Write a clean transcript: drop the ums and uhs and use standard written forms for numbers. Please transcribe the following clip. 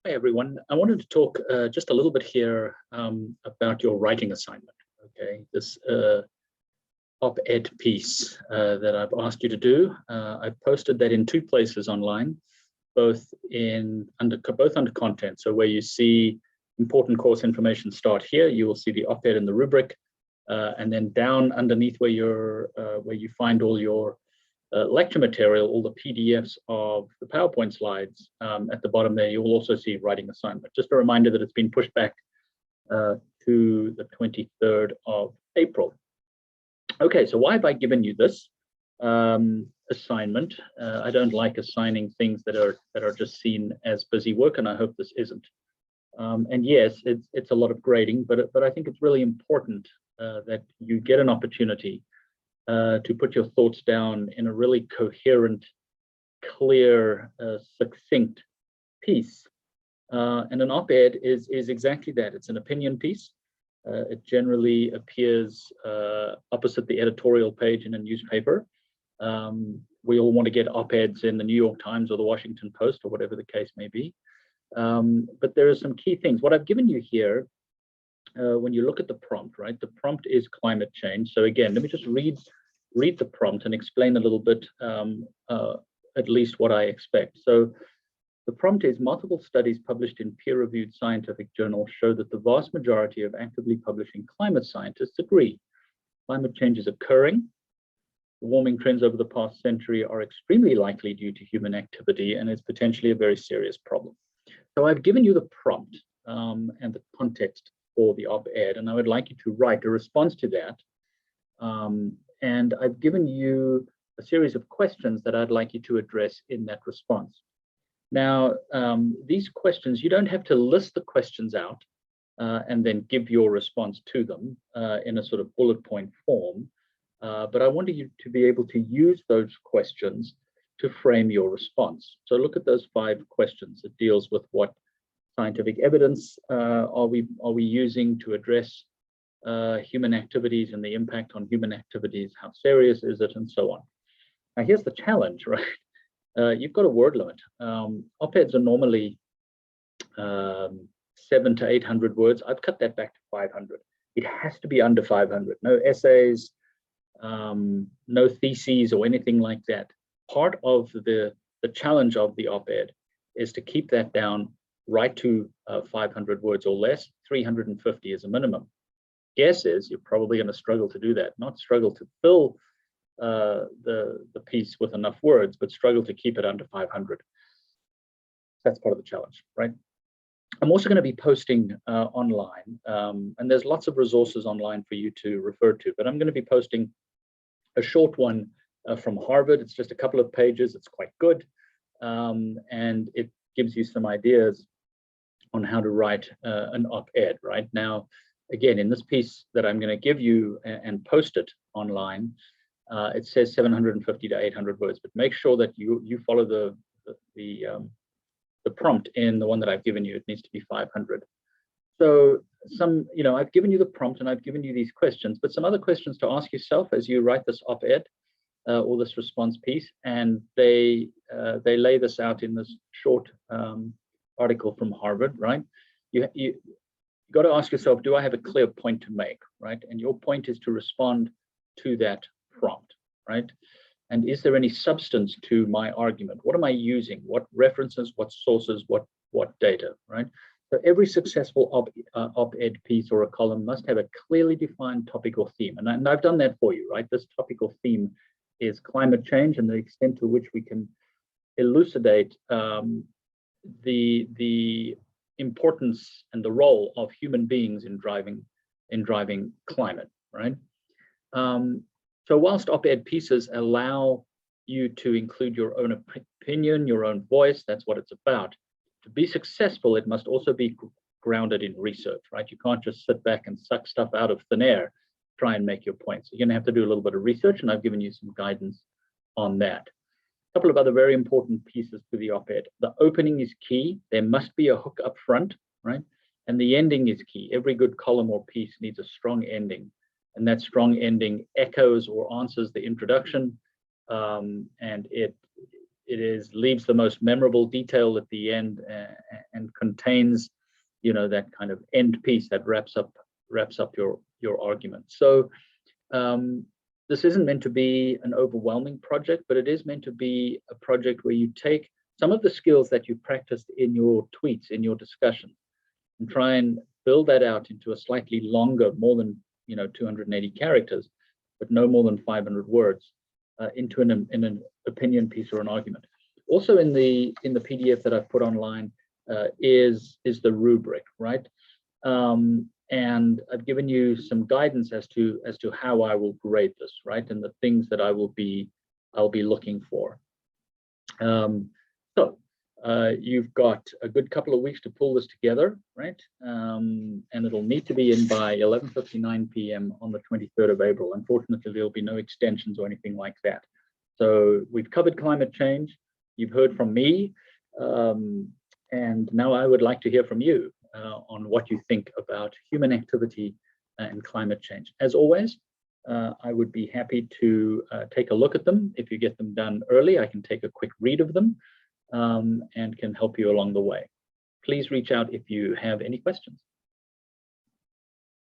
Hi, everyone. I wanted to talk just a little bit here about your writing assignment. Okay, this op-ed piece that I've asked you to do. I've posted that in two places online, both under content. So where you see important course information start here, you will see the op-ed in the rubric, and then down underneath where you find all your lecture material, all the PDFs of the PowerPoint slides. At the bottom there, you will also see writing assignment. Just a reminder that it's been pushed back to the 23rd of April. Okay, so why have I given you this assignment? I don't like assigning things that are just seen as busy work, and I hope this isn't. And yes, it's a lot of grading, but I think it's really important that you get an opportunity to put your thoughts down in a really coherent, clear, succinct piece. And an op-ed is exactly that. It's an opinion piece. It generally appears opposite the editorial page in a newspaper. We all want to get op-eds in the New York Times or the Washington Post or whatever the case may be. But there are some key things. What I've given you here, when you look at the prompt, right? The prompt is climate change. So again, let me just read the prompt and explain a little bit, at least what I expect. So the prompt is: multiple studies published in peer-reviewed scientific journals show that the vast majority of actively publishing climate scientists agree climate change is occurring. The warming trends over the past century are extremely likely due to human activity and is potentially a very serious problem. So I've given you the prompt and the context for the op-ed, and I would like you to write a response to that. And I've given you a series of questions that I'd like you to address in that response. Now, these questions, you don't have to list the questions out and then give your response to them in a sort of bullet point form. But I wanted you to be able to use those questions to frame your response. So look at those 5 questions. It deals with what scientific evidence are we using to address human activities and the impact on human activities, how serious is it, and so on. Now here's the challenge, right? You've got a word limit. Op-eds are normally 700 to 800 words. I've cut that back to 500. It has to be under 500. No essays, no theses or anything like that. Part of the challenge of the op-ed is to keep that down right to 500 words or less. 350 is a minimum. Guess is you're probably going to struggle to do that, not struggle to fill the piece with enough words, but struggle to keep it under 500. That's part of the challenge, right? I'm also going to be posting online, and there's lots of resources online for you to refer to, but I'm going to be posting a short one from Harvard. It's just a couple of pages. It's quite good, and it gives you some ideas on how to write an op-ed. Right now, again, in this piece that I'm going to give you and post it online, it says 750 to 800 words, but make sure that you follow the prompt in the one that I've given you. It needs to be 500. So I've given you the prompt and I've given you these questions, but some other questions to ask yourself as you write this op-ed or this response piece, and they lay this out in this short article from Harvard, right? You got to ask yourself, do I have a clear point to make, right? And your point is to respond to that prompt, right? And is there any substance to my argument? What am I using? What references, what sources, what data, right? So every successful op-ed piece or a column must have a clearly defined topic or theme. And I've done that for you, right? This topic or theme is climate change and the extent to which we can elucidate the importance and the role of human beings in driving climate, right? So whilst op-ed pieces allow you to include your own opinion, your own voice, that's what it's about. To be successful, it must also be grounded in research, right? You can't just sit back and suck stuff out of thin air, try and make your point. So you're gonna have to do a little bit of research, and I've given you some guidance on that. A couple of other very important pieces to the op-ed. The opening is key. There must be a hook up front, right? And the ending is key. Every good column or piece needs a strong ending. And that strong ending echoes or answers the introduction, and it leaves the most memorable detail at the end, and contains, that kind of end piece that wraps up your argument. So this isn't meant to be an overwhelming project, but it is meant to be a project where you take some of the skills that you practiced in your tweets, in your discussions, and try and build that out into a slightly longer, more than 280 characters, but no more than 500 words, into an opinion piece or an argument. Also in the PDF that I've put online is the rubric, right? And I've given you some guidance as to how I will grade this, right? And the things that I'll be looking for. So you've got a good couple of weeks to pull this together, right? And it'll need to be in by 11:59 p.m. on the 23rd of April. Unfortunately, there'll be no extensions or anything like that. So we've covered climate change. You've heard from me. And now I would like to hear from you on what you think about human activity and climate change. As always, I would be happy to take a look at them. If you get them done early, I can take a quick read of them and can help you along the way. Please reach out if you have any questions.